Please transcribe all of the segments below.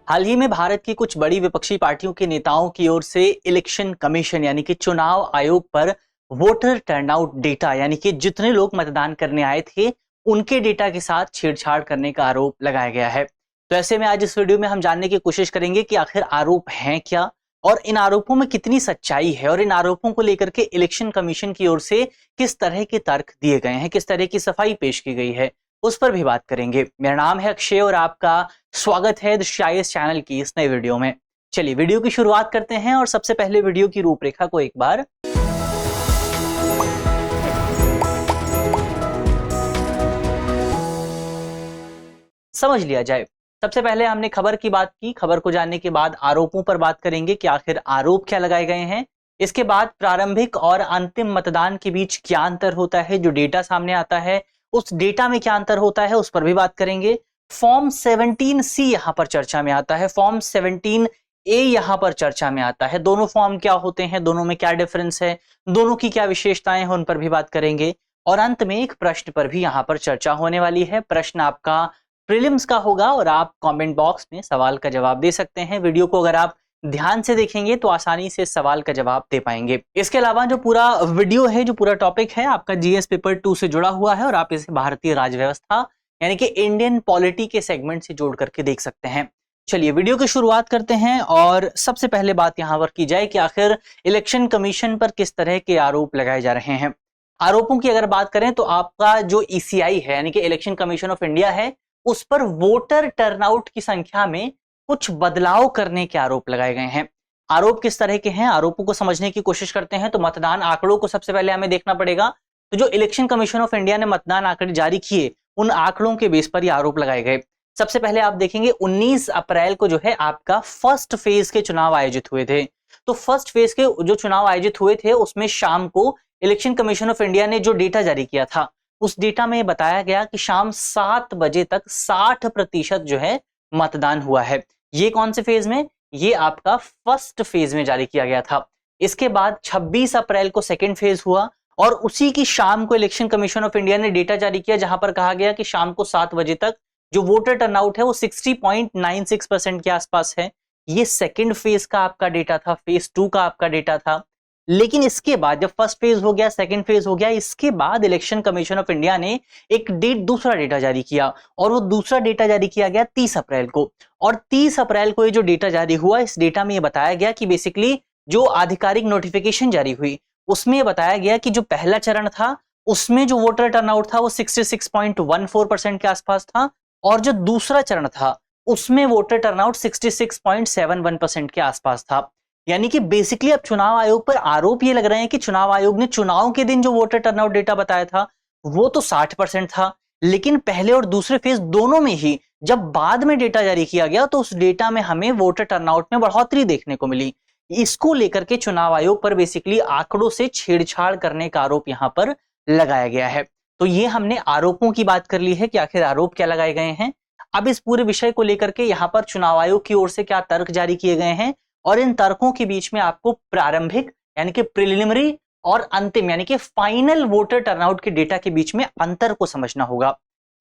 हाल ही में भारत की कुछ बड़ी विपक्षी पार्टियों के नेताओं की ओर से इलेक्शन कमीशन यानी कि चुनाव आयोग पर वोटर टर्नआउट डेटा यानी कि जितने लोग मतदान करने आए थे उनके डेटा के साथ छेड़छाड़ करने का आरोप लगाया गया है। तो ऐसे में आज इस वीडियो में हम जानने की कोशिश करेंगे कि आखिर आरोप हैं क्या और इन आरोपों में कितनी सच्चाई है और इन आरोपों को लेकर के इलेक्शन कमीशन की ओर से किस तरह के तर्क दिए गए हैं, किस तरह की सफाई पेश की गई है, उस पर भी बात करेंगे। मेरा नाम है अक्षय और आपका स्वागत है द चैनल की इस नए वीडियो में। चलिए वीडियो की शुरुआत करते हैं और सबसे पहले वीडियो की रूपरेखा को एक बार समझ लिया जाए। सबसे पहले हमने खबर की बात की, खबर को जानने के बाद आरोपों पर बात करेंगे कि आखिर आरोप क्या लगाए गए हैं। इसके बाद प्रारंभिक और अंतिम मतदान के बीच क्या अंतर होता है, जो डेटा सामने आता है उस डेटा में क्या अंतर होता है उस पर भी बात करेंगे। फॉर्म 17C यहां पर चर्चा में आता है, फॉर्म 17A यहां पर चर्चा में आता है। दोनों फॉर्म क्या होते हैं, दोनों में क्या डिफरेंस है, दोनों की क्या विशेषताएं हैं, उन पर भी बात करेंगे। और अंत में एक प्रश्न पर भी यहां पर चर्चा होने वाली है। प्रश्न आपका प्रीलिम्स का होगा और आप कमेंट बॉक्स में सवाल का जवाब दे सकते हैं। वीडियो को अगर आप ध्यान से देखेंगे तो आसानी से सवाल का जवाब दे पाएंगे। इसके अलावा जो पूरा वीडियो है, जो पूरा टॉपिक है, आपका जीएस पेपर 2 से जुड़ा हुआ है और आप इसे भारतीय राज्य व्यवस्था यानी कि इंडियन पॉलिटी के सेगमेंट से जोड़ करके देख सकते हैं। चलिए वीडियो की शुरुआत करते हैं और सबसे पहले बात यहां पर की जाए कि आखिर इलेक्शन कमीशन पर किस तरह के आरोप लगाए जा रहे हैं। आरोपों की अगर बात करें तो आपका जो ईसीआई है यानी कि इलेक्शन कमीशन ऑफ इंडिया है, उस पर वोटर टर्नआउट की संख्या में कुछ बदलाव करने के आरोप लगाए गए हैं। आरोप किस तरह के हैं, आरोपों को समझने की कोशिश करते हैं। तो मतदान आंकड़ों को सबसे पहले हमें देखना पड़ेगा। तो जो इलेक्शन कमीशन ऑफ इंडिया ने मतदान आंकड़े जारी किए, उन आंकड़ों के बेस पर ये आरोप लगाए गए। सबसे पहले आप देखेंगे 19 अप्रैल को जो है आपका फर्स्ट फेज के चुनाव आयोजित हुए थे। तो फर्स्ट फेज के जो चुनाव आयोजित हुए थे उसमें शाम को इलेक्शन कमीशन ऑफ इंडिया ने जो डेटा जारी किया था, उस डेटा में बताया गया कि शाम 7 बजे तक 60% जो है मतदान हुआ है। ये कौन से फेज में, ये आपका फर्स्ट फेज में जारी किया गया था। इसके बाद 26 अप्रैल को सेकेंड फेज हुआ और उसी की शाम को इलेक्शन कमीशन ऑफ इंडिया ने डेटा जारी किया, जहां पर कहा गया कि शाम को 7 बजे तक जो वोटर टर्नआउट है वो 60.96% के आसपास है। ये सेकेंड फेज का आपका डेटा था, फेज 2 का आपका डेटा था। लेकिन इसके बाद जब फर्स्ट फेज हो गया, सेकंड फेज हो गया, इसके बाद इलेक्शन कमीशन ऑफ इंडिया ने एक दूसरा डेटा जारी किया और वो दूसरा डेटा जारी किया गया 30 अप्रैल को। और 30 अप्रैल को ये जो डेटा जारी हुआ, इस डेटा में ये बताया गया कि बेसिकली जो आधिकारिक नोटिफिकेशन जारी हुई उसमें ये बताया गया कि जो पहला चरण था उसमें जो वोटर टर्नआउट था वो 66.14% के आसपास था और जो दूसरा चरण था उसमें वोटर टर्नआउट 66.71% के आसपास था। यानी कि बेसिकली अब चुनाव आयोग पर आरोप ये लग रहे हैं कि चुनाव आयोग ने चुनाव के दिन जो वोटर टर्नआउट डेटा बताया था वो तो 60% था, लेकिन पहले और दूसरे फेज दोनों में ही जब बाद में डेटा जारी किया गया तो उस डेटा में हमें वोटर टर्नआउट में बढ़ोतरी देखने को मिली। इसको लेकर के चुनाव आयोग पर बेसिकली आंकड़ों से छेड़छाड़ करने का आरोप यहां पर लगाया गया है। तो ये हमने आरोपों की बात कर ली है कि आखिर आरोप क्या लगाए गए हैं। अब इस पूरे विषय को लेकर के यहां पर चुनाव आयोग की ओर से क्या तर्क जारी किए गए हैं और इन तर्कों के बीच में आपको प्रारंभिक यानी कि प्रिलिमिनरी और अंतिम यानी कि फाइनल वोटर टर्नआउट के डेटा के बीच में अंतर को समझना होगा।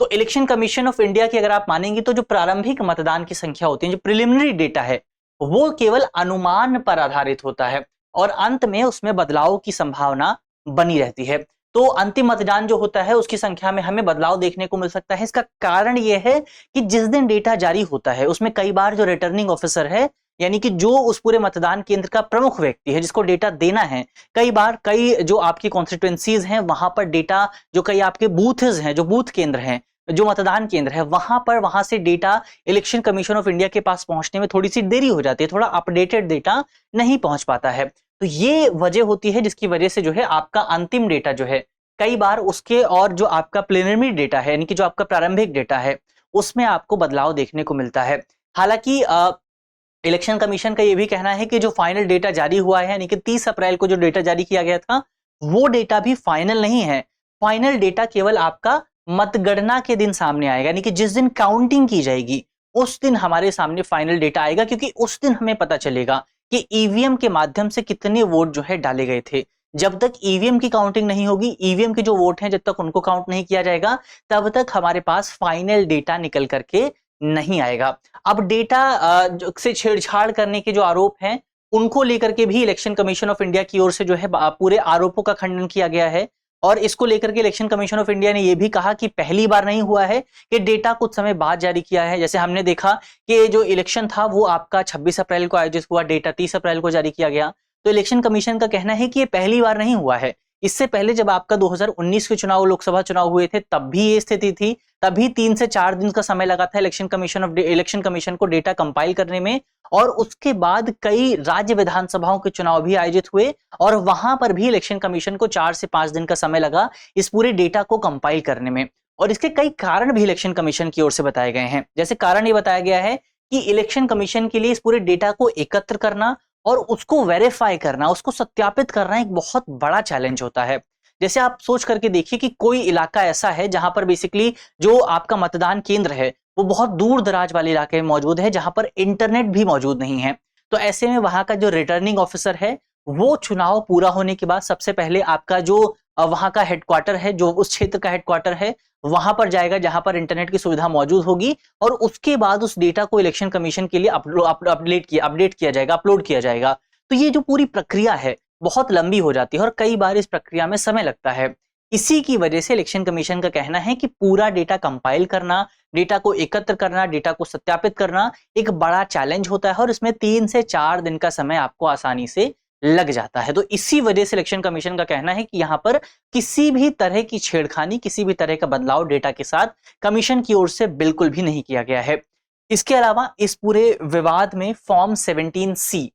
तो इलेक्शन कमीशन ऑफ इंडिया की अगर आप मानेंगे तो जो प्रारंभिक मतदान की संख्या होती है, जो प्रिलिमिनरी डेटा है, वो केवल अनुमान पर आधारित होता है और अंत में उसमें बदलाव की संभावना बनी रहती है। तो अंतिम मतदान जो होता है उसकी संख्या में हमें बदलाव देखने को मिल सकता है। इसका कारण यह है कि जिस दिन डेटा जारी होता है उसमें कई बार जो रिटर्निंग ऑफिसर है यानी कि जो उस पूरे मतदान केंद्र का प्रमुख व्यक्ति है जिसको डेटा देना है, कई बार कई जो आपकी कॉन्स्टिट्यूएंसीज हैं वहां पर डेटा, जो कई आपके बूथ्स हैं, जो बूथ केंद्र हैं, जो मतदान केंद्र है वहां से data election commission of India के पास पहुंचने में थोड़ी सी देरी हो जाती है, थोड़ा अपडेटेड डेटा नहीं पहुंच पाता है। तो ये वजह होती है जिसकी वजह से जो है आपका अंतिम डेटा जो है कई बार उसके और जो आपका प्रिलिमिनरी डेटा है यानी कि जो आपका प्रारंभिक डेटा है उसमें आपको बदलाव देखने को मिलता है। हालांकि इलेक्शन कमीशन का यह भी कहना है कि जो फाइनल डेटा जारी हुआ है यानी कि 30 अप्रैल को जो डेटा जारी किया गया था वो डेटा भी फाइनल नहीं है। फाइनल डेटा केवल आपका मतगणना के दिन सामने आएगा, यानी कि जिस दिन काउंटिंग की जाएगी उस दिन हमारे सामने फाइनल डेटा आएगा, क्योंकि उस दिन हमें पता चलेगा कि ईवीएम के माध्यम से कितने वोट जो है डाले गए थे। जब तक ईवीएम की काउंटिंग नहीं होगी, ईवीएम के जो वोट हैं जब तक उनको काउंट नहीं किया जाएगा, तब तक हमारे पास फाइनल डेटा निकल करके नहीं आएगा। अब डेटा से छेड़छाड़ करने के जो आरोप हैं उनको लेकर के भी इलेक्शन कमीशन ऑफ इंडिया की ओर से जो है पूरे आरोपों का खंडन किया गया है। और इसको लेकर के इलेक्शन कमीशन ऑफ इंडिया ने यह भी कहा कि पहली बार नहीं हुआ है कि डेटा कुछ समय बाद जारी किया है। जैसे हमने देखा कि जो इलेक्शन था वो आपका 26 अप्रैल को आयोजित हुआ, डेटा 30 अप्रैल को जारी किया गया। तो इलेक्शन कमीशन का कहना है कि ये पहली बार नहीं हुआ है। इससे पहले जब आपका 2019 के चुनाव, लोकसभा चुनाव हुए थे, तब भी ये स्थिति थी। तभी 3 से 4 दिन का समय लगा था इलेक्शन कमीशन को डेटा कंपाइल करने में। और उसके बाद कई राज्य विधानसभाओं के चुनाव भी आयोजित हुए और वहां पर भी इलेक्शन कमीशन को 4 से 5 दिन का समय लगा इस पूरे डेटा को कंपाइल करने में। और इसके कई कारण भी इलेक्शन कमीशन की ओर से बताए गए हैं। जैसे कारण ये बताया गया है कि इलेक्शन कमीशन के लिए इस पूरे डेटा को एकत्र करना और उसको वेरीफाई करना, उसको सत्यापित करना एक बहुत बड़ा चैलेंज होता है। जैसे आप सोच करके देखिए कि कोई इलाका ऐसा है जहां पर बेसिकली जो आपका मतदान केंद्र है वो बहुत दूर दराज वाले इलाके में मौजूद है, जहां पर इंटरनेट भी मौजूद नहीं है। तो ऐसे में वहां का जो रिटर्निंग ऑफिसर है वो चुनाव पूरा होने के बाद सबसे पहले आपका जो वहां का हेडक्वार्टर है, जो उस क्षेत्र का हेडक्वार्टर है, वहां पर जाएगा जहां पर इंटरनेट की सुविधा मौजूद होगी। और उसके बाद उस डेटा को इलेक्शन कमीशन के लिए अपडेट किया जाएगा, अपलोड किया जाएगा। तो ये जो पूरी प्रक्रिया है बहुत लंबी हो जाती है और कई बार इस प्रक्रिया में समय लगता है। इसी की वजह से इलेक्शन कमीशन का कहना है कि पूरा डेटा कंपाइल करना, डेटा को एकत्र करना, डेटा को सत्यापित करना एक बड़ा चैलेंज होता है और इसमें 3 से 4 दिन का समय आपको आसानी से लग जाता है। तो इसी वजह से इलेक्शन कमीशन का कहना है कि यहां पर किसी भी तरह की छेड़खानी, किसी भी तरह का बदलाव डेटा के साथ कमीशन की ओर से बिल्कुल भी नहीं किया गया है। इसके अलावा इस पूरे विवाद में फॉर्म 17C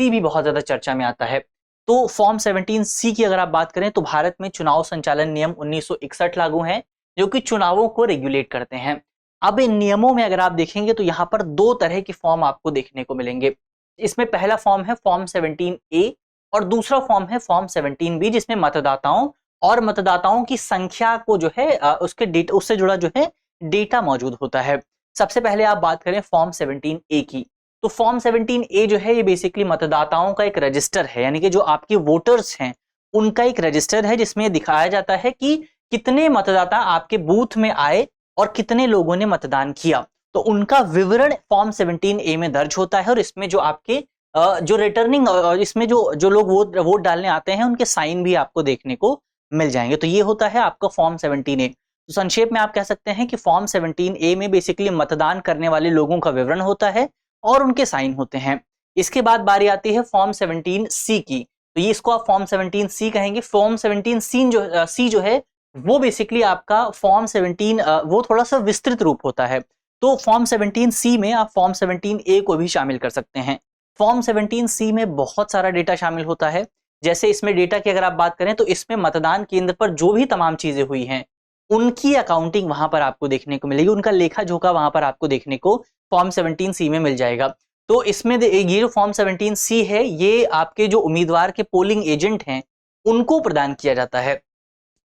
भी बहुत ज्यादा चर्चा में आता है। तो फॉर्म 17C की अगर आप बात करें तो भारत में चुनाव संचालन नियम 1961 लागू हैं जो कि चुनावों को रेगुलेट करते हैं। अब इन नियमों में अगर आप देखेंगे तो यहां पर 2 तरह के फॉर्म आपको देखने को मिलेंगे। इसमें पहला फॉर्म है फॉर्म 17A और दूसरा फॉर्म है फॉर्म 17B, जिसमें मतदाताओं की संख्या को जो है उससे जुड़ा जो है डेटा मौजूद होता है। सबसे पहले आप बात करें फॉर्म 17A की, तो फॉर्म 17A जो है ये बेसिकली मतदाताओं का एक रजिस्टर है, यानी कि जो आपके वोटर्स हैं उनका एक रजिस्टर है जिसमें दिखाया जाता है कि कितने मतदाता आपके बूथ में आए और कितने लोगों ने मतदान किया। तो उनका विवरण फॉर्म 17A में दर्ज होता है और इसमें जो आपके जो रिटर्निंग इसमें जो लोग वोट डालने आते हैं उनके साइन भी आपको देखने को मिल जाएंगे। तो ये होता है आपका फॉर्म 17A। तो संक्षेप में आप कह सकते हैं कि फॉर्म 17A में बेसिकली मतदान करने वाले लोगों का विवरण होता है और उनके साइन होते हैं। इसके बाद बारी आती है फॉर्म 17C की, तो ये इसको आप फॉर्म 17C कहेंगे। फॉर्म 17C जो है वो बेसिकली आपका फॉर्म 17 वो थोड़ा सा विस्तृत रूप होता है। तो फॉर्म 17C में आप फॉर्म 17A को भी शामिल कर सकते हैं। फॉर्म 17C में बहुत सारा डेटा शामिल होता है। जैसे इसमें डेटा की अगर आप बात करें तो इसमें मतदान केंद्र पर जो भी तमाम चीजें हुई हैं उनकी अकाउंटिंग वहां पर आपको देखने को मिलेगी, उनका लेखा जोखा वहां पर आपको देखने को फॉर्म 17C में मिल जाएगा। तो इसमें ये जो फॉर्म 17C है ये आपके जो उम्मीदवार के पोलिंग एजेंट हैं उनको प्रदान किया जाता है।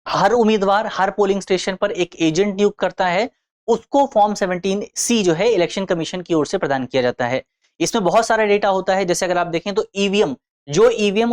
हर उम्मीदवार हर पोलिंग स्टेशन पर एक एजेंट नियुक्त करता है, उसको फॉर्म 17C जो है इलेक्शन कमीशन की ओर से प्रदान किया जाता है। इसमें बहुत सारा डेटा होता है। जैसे अगर आप देखें तो ईवीएम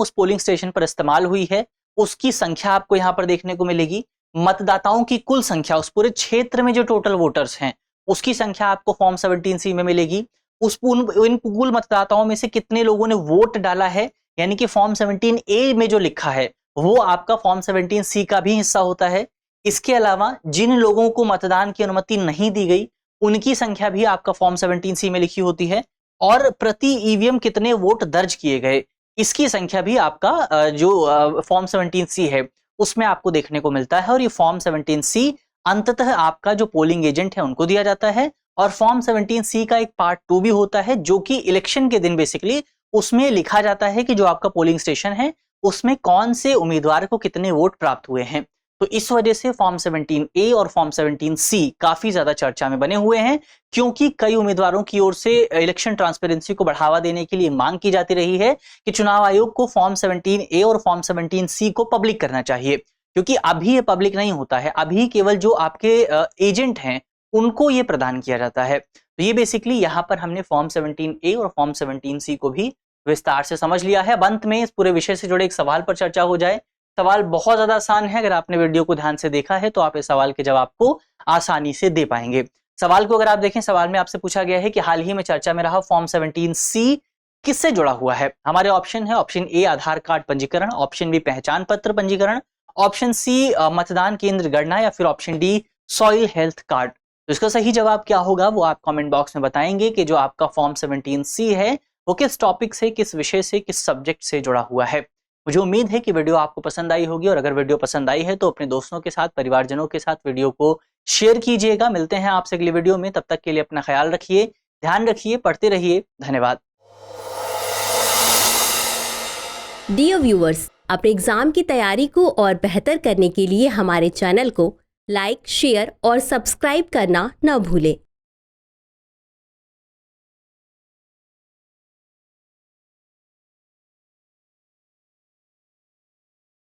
उस पोलिंग स्टेशन पर इस्तेमाल हुई है उसकी संख्या आपको यहां पर देखने को मिलेगी। मतदाताओं की कुल संख्या, उस पूरे क्षेत्र में जो टोटल वोटर्स हैं उसकी संख्या आपको फॉर्म 17C में मिलेगी। इन कुल मतदाताओं में से कितने लोगों ने वोट डाला है, यानी कि फॉर्म 17A में जो लिखा है वो आपका फॉर्म 17C का भी हिस्सा होता है। इसके अलावा जिन लोगों को मतदान की अनुमति नहीं दी गई उनकी संख्या भी आपका फॉर्म 17C में लिखी होती है। और प्रति ईवीएम कितने वोट दर्ज किए गए इसकी संख्या भी आपका जो फॉर्म 17C है उसमें आपको देखने को मिलता है। और ये फॉर्म 17C अंततः आपका जो पोलिंग एजेंट है उनको दिया जाता है। और फॉर्म 17C का एक पार्ट 2 भी होता है जो कि इलेक्शन के दिन बेसिकली उसमें लिखा जाता है कि जो आपका पोलिंग स्टेशन है उसमें कौन से उम्मीदवार को कितने वोट प्राप्त हुए हैं। तो इस वजह से फॉर्म 17A और फॉर्म 17C काफी ज्यादा चर्चा में बने हुए हैं, क्योंकि कई उम्मीदवारों की ओर से इलेक्शन ट्रांसपेरेंसी को बढ़ावा देने के लिए मांग की जाती रही है कि चुनाव आयोग को फॉर्म 17A और फॉर्म 17C को पब्लिक करना चाहिए, क्योंकि अभी ये पब्लिक नहीं होता है। अभी केवल जो आपके एजेंट हैं उनको ये प्रदान किया जाता है। तो ये बेसिकली यहाँ पर हमने फॉर्म 17A और फॉर्म 17C को भी विस्तार से समझ लिया है। अब अंत में इस पूरे विषय से जुड़े एक सवाल पर चर्चा हो जाए। सवाल बहुत ज्यादा आसान है, अगर आपने वीडियो को ध्यान से देखा है तो आप इस सवाल के जवाब को आसानी से दे पाएंगे। सवाल को अगर आप देखें, सवाल में आपसे पूछा गया है कि हाल ही में चर्चा में रहा फॉर्म 17C किससे जुड़ा हुआ है। हमारे ऑप्शन है, ऑप्शन ए आधार कार्ड पंजीकरण, ऑप्शन बी पहचान पत्र पंजीकरण, ऑप्शन सी मतदान केंद्र गणना, या फिर option D soil health card. तो इसका सही जवाब क्या होगा वो आप कमेंट बॉक्स में बताएंगे कि जो आपका फॉर्म 17C है वो किस टॉपिक से, किस विषय से, किस सब्जेक्ट से जुड़ा हुआ है। मुझे उम्मीद है कि वीडियो आपको पसंद आई होगी, और अगर वीडियो पसंद आई है तो अपने दोस्तों के साथ, परिवारजनों के साथ वीडियो को शेयर कीजिएगा। मिलते हैं आपसे अगली वीडियो में, तब तक के लिए अपना ख्याल रखिए, ध्यान रखिए, पढ़ते रहिए। धन्यवाद। डियर व्यूअर्स, अपने एग्जाम की तैयारी को और बेहतर करने के लिए हमारे चैनल को लाइक, शेयर और सब्सक्राइब करना न भूलें।